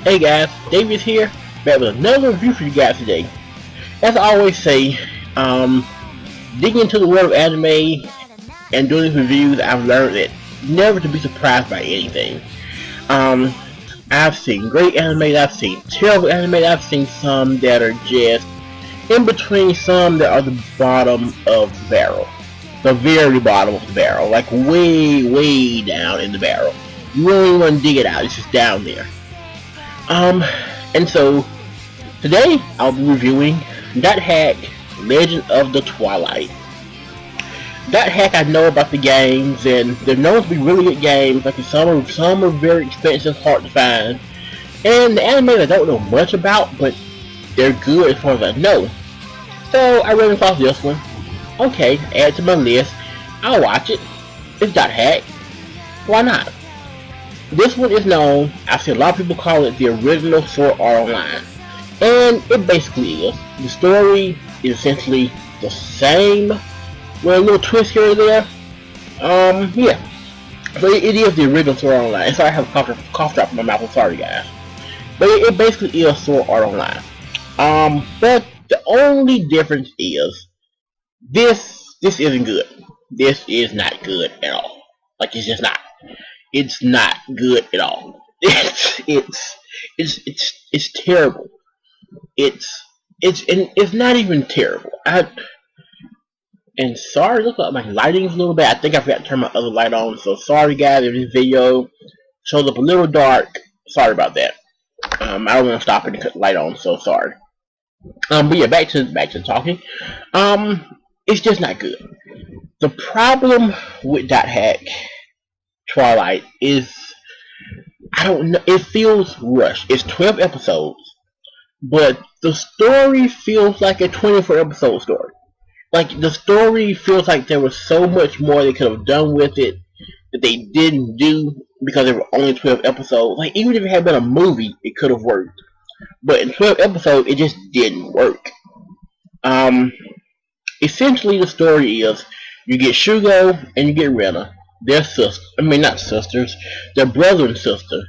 Hey guys, David here, back with another review for you guys today. As I always say, digging into the world of anime and doing these reviews, I've learned that never to be surprised by anything. Um, I've seen great anime, I've seen terrible anime, I've seen some that are just in between, some that are the bottom of the barrel. The very bottom of the barrel, like way down in the barrel. You don't even want to dig it out, it's just down there. And so today I'll be reviewing Dot Hack Legend of the Twilight. Dot Hack, I know about the games, and they're known to be really good games. Like some are very expensive, hard to find, and the anime I don't know much about, but they're good as far as I know. So I ran across this one. Okay, add to my list. I'll watch it. It's Dot Hack. Why not? This one is known, I've seen a lot of people call it the original Sword Art Online. And it basically is. The story is essentially the same, with a little twist here and there. Yeah. But it is the original Sword Art Online. Sorry, I have a cough drop in my mouth, I'm sorry guys. But it basically is Sword Art Online. But the only difference is, this isn't good. This is not good at all. Like, it's just not. It's not good at all. It's terrible. It's not even terrible. And sorry, look like my lighting's a little bad. I think I forgot to turn my other light on. So sorry guys if this video shows up a little dark. Sorry about that. I don't want to stop it and cut the light on. So sorry. But yeah, back to talking. It's just not good. The problem with Dot Hack Twilight is, I don't know, it feels rushed. It's 12 episodes, but the story feels like a 24 episode story. Like, the story feels like there was so much more they could have done with it that they didn't do because there were only 12 episodes. Like, even if it had been a movie, it could have worked. But in 12 episodes, it just didn't work. Essentially the story is, you get Shugo and you get Rena. They're not sisters. They're brother and sister.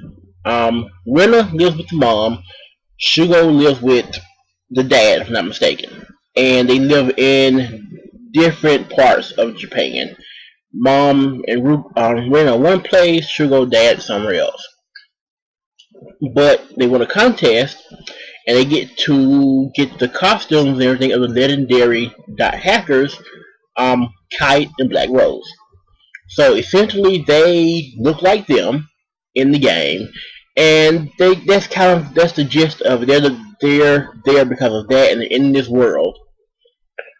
Rena lives with the mom. Shugo lives with the dad, if I'm not mistaken. And they live in different parts of Japan. Mom and Rena one place, Shugo dad somewhere else. But they won a contest, and they get to get the costumes and everything of the legendary Dot Hackers, Kite and Black Rose. So essentially, they look like them in the game, and that's the gist of it. They're there because of that, and they're in this world.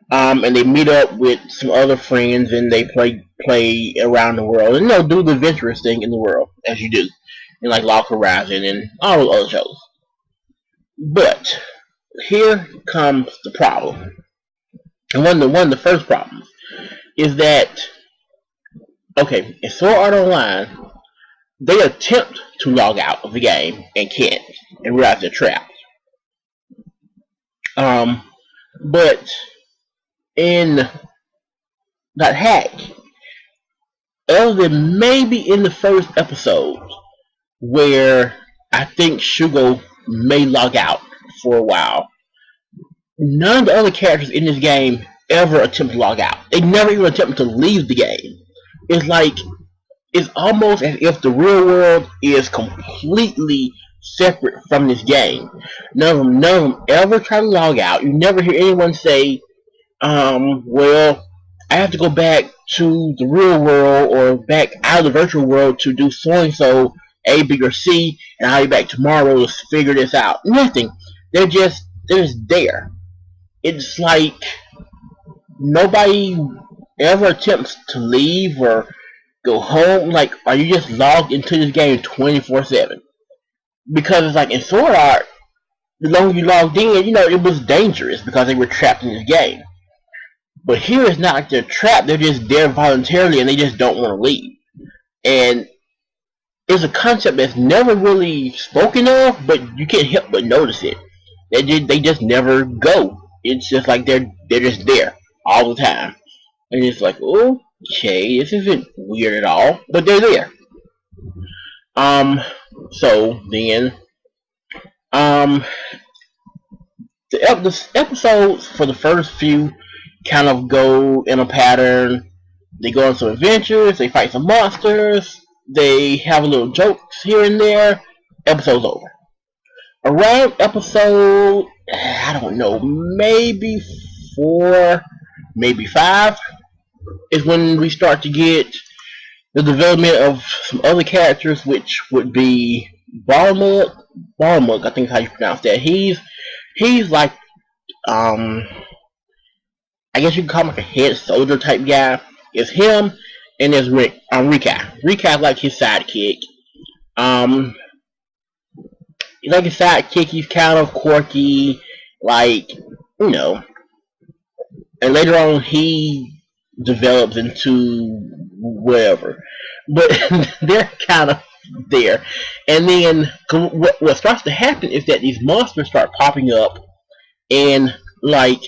And they meet up with some other friends, and they play around the world, and do the adventurous thing in the world as you do, in like Log Horizon and all those other shows. But here comes the problem, and one of the first problems is that, okay, in Sword Art Online, they attempt to log out of the game and can't, and realize they're trapped. But in Dot Hack, other than maybe in the first episode, where I think Shugo may log out for a while, none of the other characters in this game ever attempt to log out. They never even attempt to leave the game. It's almost as if the real world is completely separate from this game. None of them ever try to log out. You never hear anyone say, well, I have to go back to the real world or back out of the virtual world to do so-and-so, A, B, or C, and I'll be back tomorrow to figure this out. Nothing. They're just there. It's like nobody ever attempts to leave or go home. Like, are you just logged into this game 24/7? Because it's like in Sword Art, the longer you logged in, it was dangerous because they were trapped in this game. But here it's not like they're trapped, they're just there voluntarily and they just don't want to leave. And it's a concept that's never really spoken of, but you can't help but notice it. They just never go. It's just like they're just there all the time. And it's like, okay, this isn't weird at all, but they're there. So then Um, the episodes for the first few kind of go in a pattern. They go on some adventures. They fight some monsters. They have a little jokes here and there. Episode's over. Around episode, I don't know, maybe 4, maybe 5, is when we start to get the development of some other characters, which would be Barmug. Barmug, I think is how you pronounce that. He's like um I guess you could call him like a head soldier type guy. It's him and there's Rika. Rika's like his sidekick. Um he's like his sidekick, he's kind of quirky, like, you know, and later on he develops into whatever. But they're kind of there. And then what starts to happen is that these monsters start popping up and like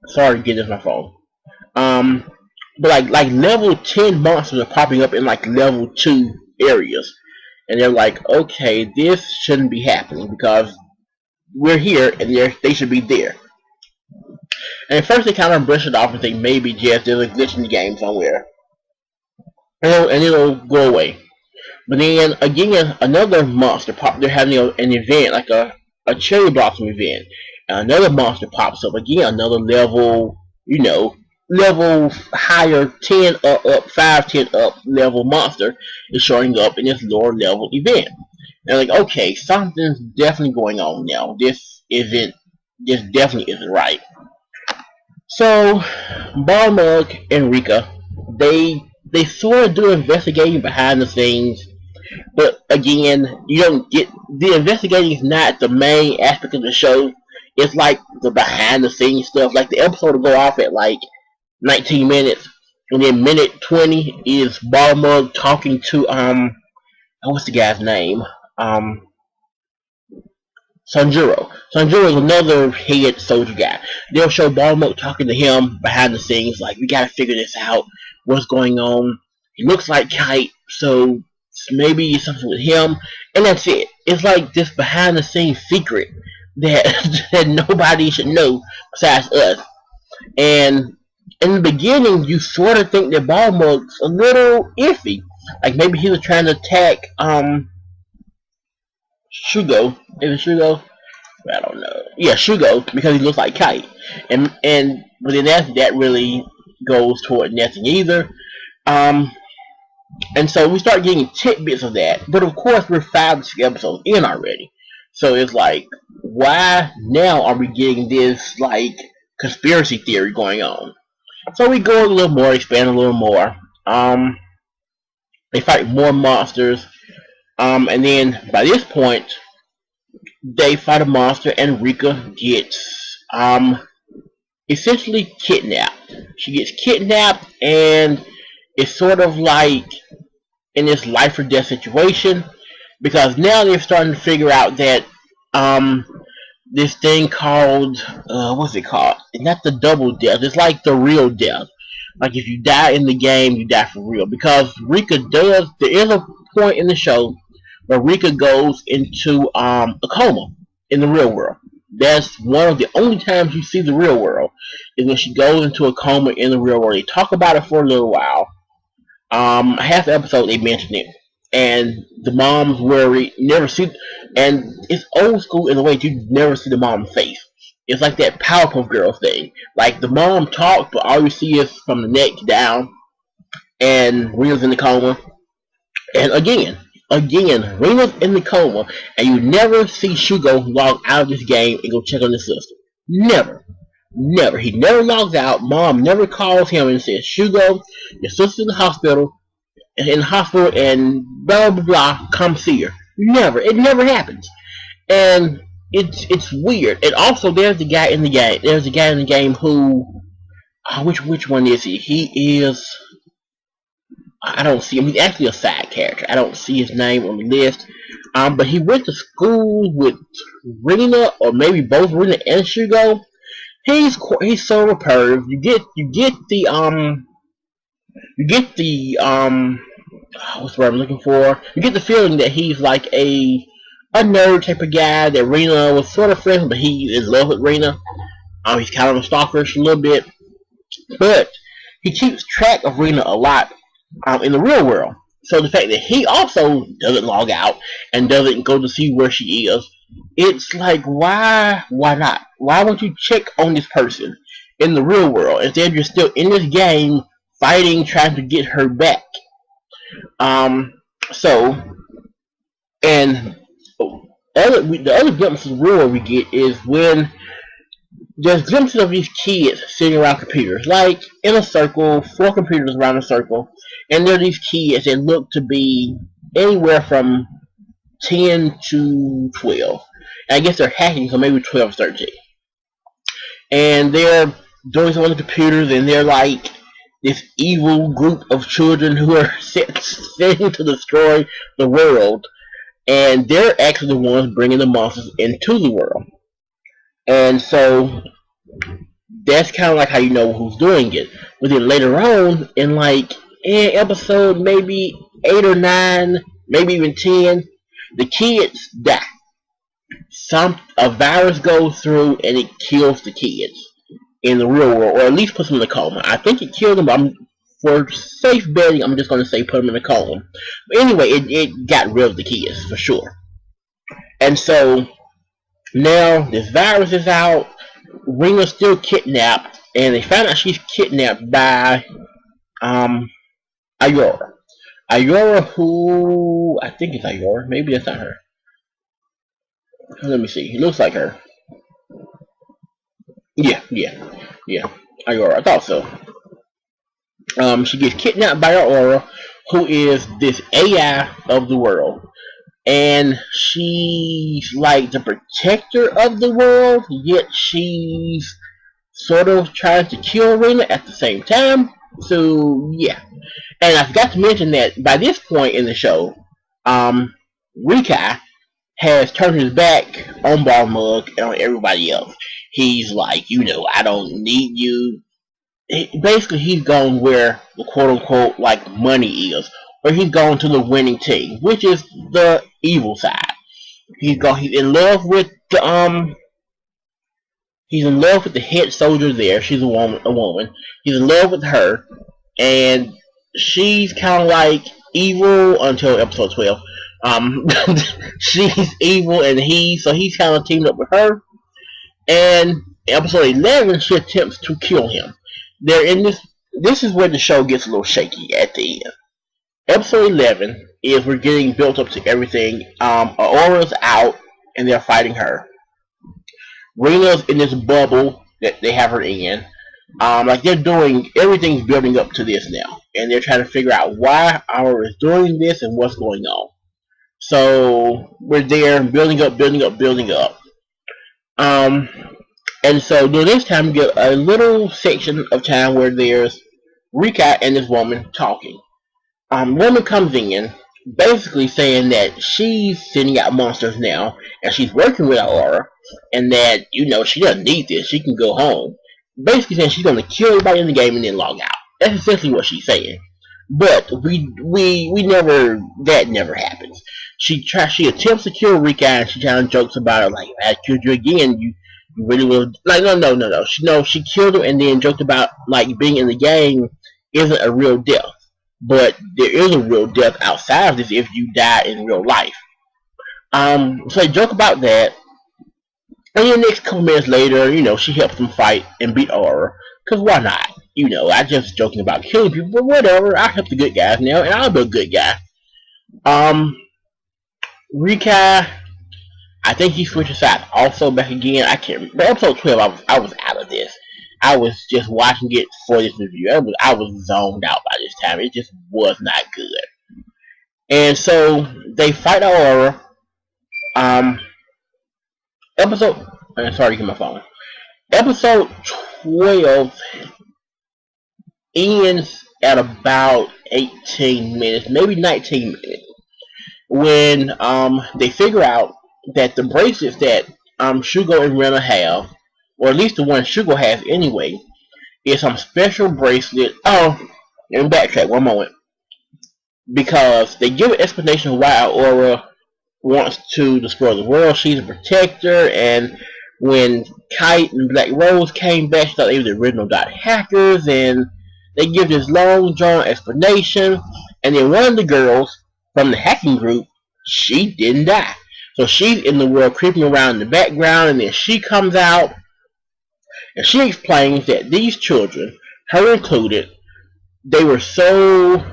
sorry to get this on my phone. Um but like level 10 monsters are popping up in like level 2 areas. And they're like, okay, this shouldn't be happening because we're here and they should be there. And at first they kind of brush it off and think maybe just there's a glitch in the game somewhere. And it'll go away. But then again, another monster pop. They're having an event like a cherry blossom event. And another monster pops up again. Another level, level higher, 10 up, 5, 10 up level monster is showing up in this lower level event. And like, okay, something's definitely going on now. This definitely isn't right. So, Barmug and Rika, they sort of do investigating behind the scenes, but again, you don't get the investigating is not the main aspect of the show. It's like the behind the scenes stuff. Like the episode will go off at like 19 minutes, and then minute 20 is Barmug talking to what's the guy's name? Sanjuro. Sanjuro is another head soldier guy. They'll show Balmo talking to him behind the scenes, like, we gotta figure this out. What's going on? He looks like Kite, so maybe it's something with him. And that's it. It's like this behind the scenes secret that, that nobody should know besides us. And in the beginning, you sort of think that Balmo's a little iffy. Like maybe he was trying to attack Shugo. Is it Shugo? I don't know. Yeah, Shugo, because he looks like Kite. And but then that really goes toward nothing either. Um and so we start getting tidbits of that. But of course we're 5 to 6 episodes in already. So it's like, why now are we getting this like conspiracy theory going on? So we go a little more, expand a little more. They fight more monsters. And then by this point, they fight a monster, and Rika gets essentially kidnapped. She gets kidnapped, and it's sort of like in this life or death situation because now they're starting to figure out that this thing called what's it called? It's not the double death. It's like the real death. Like if you die in the game, you die for real. Because Rika does. There is a point in the show where Rika goes into a coma in the real world. That's one of the only times you see the real world is when she goes into a coma in the real world. They talk about it for a little while. Half the episode they mention it, and the mom's worried. Never see, and it's old school in the way you never see the mom's face. It's like that Powerpuff Girls thing. Like the mom talks, but all you see is from the neck down, and Rita's in the coma. And again, Rita's in the coma, and you never see Shugo log out of this game and go check on the sister. Never. Never. He never logs out. Mom never calls him and says, Shugo, your sister's in the hospital, and blah, blah, blah, come see her. Never. It never happens. And it's weird. And also, there's the guy in the game. There's a guy in the game who, which one is he? He is, I don't see him. He's actually a side character. I don't see his name on the list. But he went to school with Rina, or maybe both Rina and Shugo. He's sort of a perv. You get the what's the word I'm looking for? You get the feeling that he's like a a nerd type of guy that Rena was sort of friends, but he is in love with Rena. He's kind of a stalkerish a little bit, but he keeps track of Rena a lot in the real world. So the fact that he also doesn't log out and doesn't go to see where she is, it's like, why not? Why won't you check on this person in the real world instead you're still in this game fighting, trying to get her back? Um, so and the other glimpses of the real world we get is when there's glimpses of these kids sitting around computers, like in a circle, four computers around a circle, and there are these kids that look to be anywhere from 10 to 12. And I guess they're hacking, so maybe 12, 13. And they're doing something on the computers, and they're like this evil group of children who are setting to destroy the world. And they're actually the ones bringing the monsters into the world. And so that's kind of like how you know who's doing it. But then later on, in episode maybe 8 or 9, maybe even 10, the kids die. A virus goes through and it kills the kids in the real world, or at least puts them in a coma. I think it killed them, but for safe betting, I'm just going to say put them in a coma. But anyway, it got rid of the kids, for sure. And so, now this virus is out, Rena's still kidnapped, and they found out she's kidnapped by Ayora. Ayora, who I think it's Ayora. Maybe that's not her. Let me see. It looks like her. Yeah. Ayora. I thought so. She gets kidnapped by Ayora, who is this AI of the world. And she's like the protector of the world, yet she's sort of trying to kill Rena at the same time. So, yeah. And I forgot to mention that by this point in the show, Rikai has turned his back on Barmug and on everybody else. He's like, I don't need you. Basically, he's gone where the quote-unquote, like, money is. Or he's gone to the winning team, which is the evil side. He's in love with the, he's in love with the head soldier there. She's a woman. He's in love with her. And she's kind of like evil until episode 12. She's evil and he's kind of teamed up with her. And in episode 11, she attempts to kill him. They're in this is where the show gets a little shaky at the end. Episode 11 is we're getting built up to everything. Aura's out and they're fighting her. Rena's in this bubble that they have her in. Everything's building up to this now. And they're trying to figure out why Aura is doing this and what's going on. So we're there building up. And so during this time we get a little section of time where there's Rika and this woman talking. Woman comes in basically saying that she's sending out monsters now and she's working with Aura and that, she doesn't need this, she can go home. Basically saying she's gonna kill everybody in the game and then log out. That's essentially what she's saying. But that never happens. She attempts to kill Rika and she kind of jokes about it like, if I killed you again, you really will. Like, no. She killed him and then joked about like being in the game isn't a real death. But there is a real death outside of this if you die in real life. So they joke about that. And the next couple minutes later, she helps them fight and beat Aura. Because why not? I just joking about killing people, but whatever. I help the good guys now, and I'll be a good guy. Rika, I think he switched sides also back again. I can't remember. Episode 12, I was out of this. I was just watching it for this review. I was zoned out by this time. It just was not good. And so they fight Aura. Sorry to get my phone. Episode 12 ends at about 18 minutes, maybe 19 minutes, when they figure out that the bracelets that Shugo and Rena have, or at least the one Shugo has anyway, is some special bracelet. Oh, let me backtrack one moment. Because they give an explanation of why Aura wants to destroy the world. She's a protector, and when Kite and Black Rose came back, she thought they were the original hackers, and they give this long drawn explanation. And then one of the girls from the hacking group, she didn't die. So she's in the world creeping around in the background, and then she comes out and she explains that these children, her included, they were so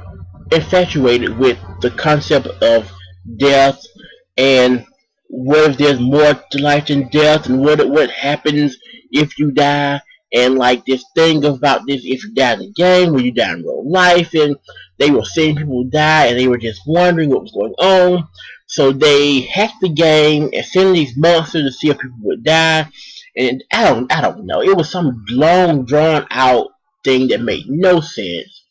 infatuated with the concept of death and what if there's more to life than death and what happens if you die, and like this thing about this if you die in the game or you die in real life, and they were seeing people die and they were just wondering what was going on. So they hacked the game and sent these monsters to see if people would die. And I don't know. It was some long drawn out thing that made no sense.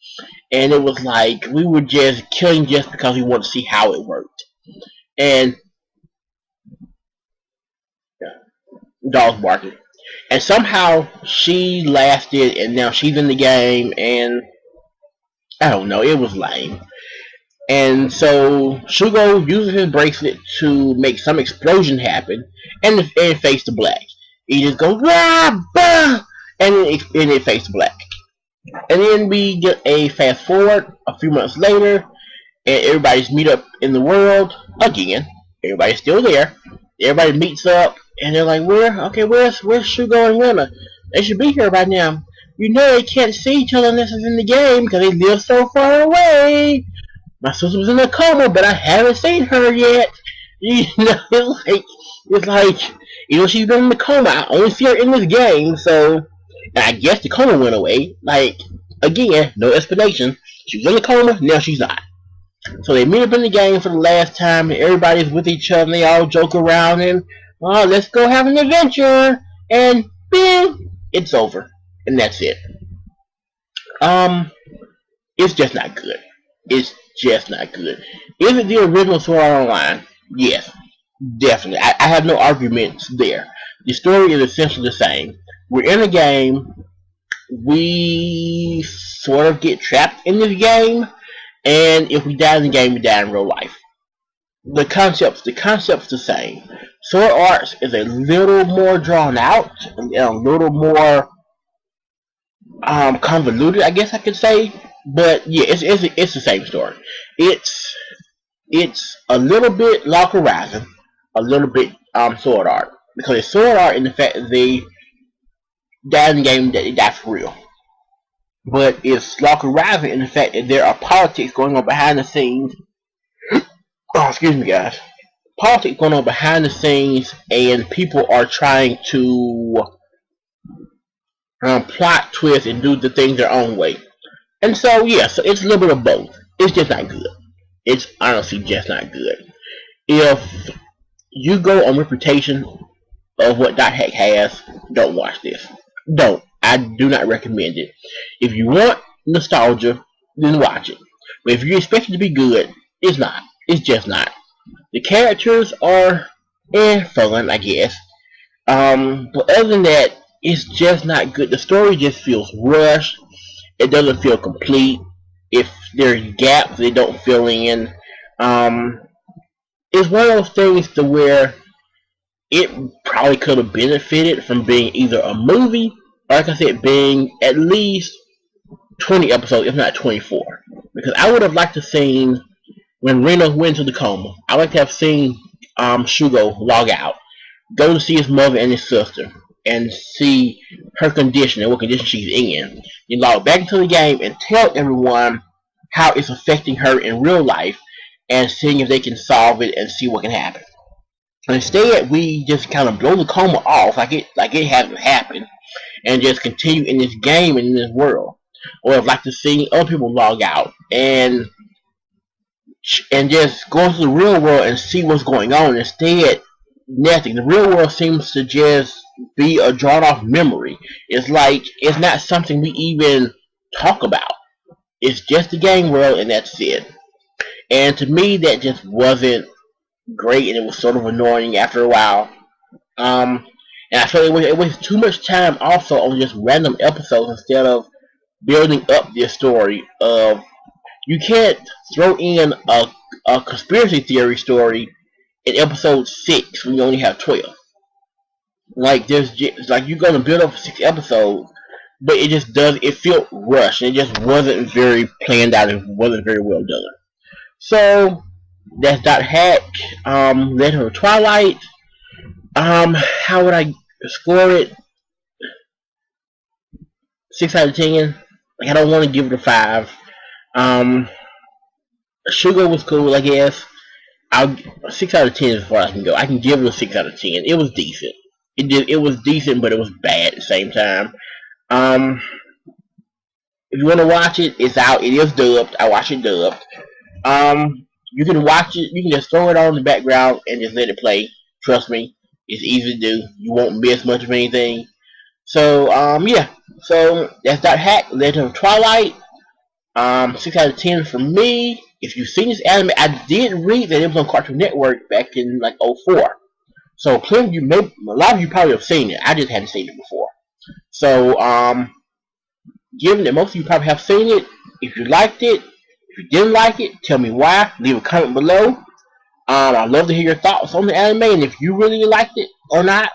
And it was like we were just killing just because we wanted to see how it worked. And dogs barking. And somehow she lasted, and now she's in the game, and I don't know, it was lame. And so Shugo uses his bracelet to make some explosion happen, and fades to black. He just goes, rah, bah, and it fades to black. And then we get a fast forward a few months later, and everybody's meet up in the world again. Everybody's still there. Everybody meets up, and they're like, where's Shugo and Rena? They should be here by now. You know they can't see each other unless it's in the game because they live so far away. My sister was in a coma, but I haven't seen her yet. You know, it's like, you know, she's been in the coma. I only see her in this game, so, and I guess the coma went away. Like, again, no explanation. She was in the coma, now she's not. So they meet up in the game for the last time, and everybody's with each other, and they all joke around, and, oh, let's go have an adventure, and bing, it's over. And that's it. It's just not good. It's just not good. Is it the original Sword Art Online? Yes, definitely. I have no arguments there. The story is essentially the same. We're in a game. We sort of get trapped in this game, and if we die in the game, we die in real life. The concept's the same. Sword Arts is a little more drawn out and a little more convoluted, I guess I could say. But yeah, it's the same story. It's a little bit Lock Horizon, a little bit Sword Art, because it's Sword Art in the fact that they die in the game, that they die for real. But it's Lock Horizon in the fact that there are politics going on behind the scenes. Oh, excuse me, guys. Politics going on behind the scenes, and people are trying to plot, twist, and do the things their own way. And so, yeah, so it's a little bit of both. It's just not good. It's honestly just not good. If you go on reputation of what Dot Hack has, don't watch this. Don't. I do not recommend it. If you want nostalgia, then watch it. But if you expect it to be good, it's not. It's just not. The characters are fun, I guess. But other than that, it's just not good. The story just feels rushed. It doesn't feel complete. If there's gaps, they don't fill in. It's one of those things to where it probably could have benefited from being either a movie, or like I said, being at least 20 episodes, if not 24. Because I would have liked to seen when Reno went into the coma. I would like to have seen Shugo log out, go to see his mother and his sister, and see her condition and what condition she's in. You log back into the game and tell everyone how it's affecting her in real life, and seeing if they can solve it and see what can happen. Instead, we just kind of blow the coma off like it hasn't happened, and just continue in this game and in this world. Or I'd like to see other people log out and just go into the real world and see what's going on. Instead, nothing. The real world seems to just be a drawn off memory. It's like it's not something we even talk about. It's just the game world, and that's it. And to me, that just wasn't great, and it was sort of annoying after a while. And I felt it was too much time also on just random episodes instead of building up this story. You can't throw in a conspiracy theory story in episode 6 when you only have 12. Like there's just, like you're gonna build up for 6 episodes, but it just does. It felt rushed. It just wasn't very planned out. It wasn't very well done. So that's Dot Hack. Legend of Twilight. How would I score it? 6 out of 10. Like I don't want to give it a 5. Um, Sugar was cool, I guess. I'll 6 out of 10 is as far as I can go. I can give it a 6 out of 10. It was decent. It was decent, but it was bad at the same time. Um, if you want to watch it, it's out. It is dubbed. I watch it dubbed. You can watch it. You can just throw it on in the background and just let it play. Trust me, it's easy to do. You won't miss much of anything. So, yeah. So that's Dot Hack, Legend of Twilight. 6 out of 10 for me. If you've seen this anime, I did read that it was on Cartoon Network back in like '04. So plenty of you, a lot of you probably have seen it. I just hadn't seen it before. So, given that most of you probably have seen it, if you liked it, if you didn't like it, tell me why. Leave a comment below. I'd love to hear your thoughts on the anime and if you really liked it or not.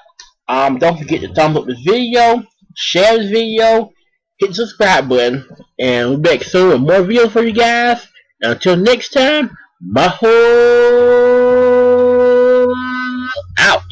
Don't forget to thumbs up this video, share this video, hit the subscribe button, and we'll be back soon with more videos for you guys. And until next time, Maho out.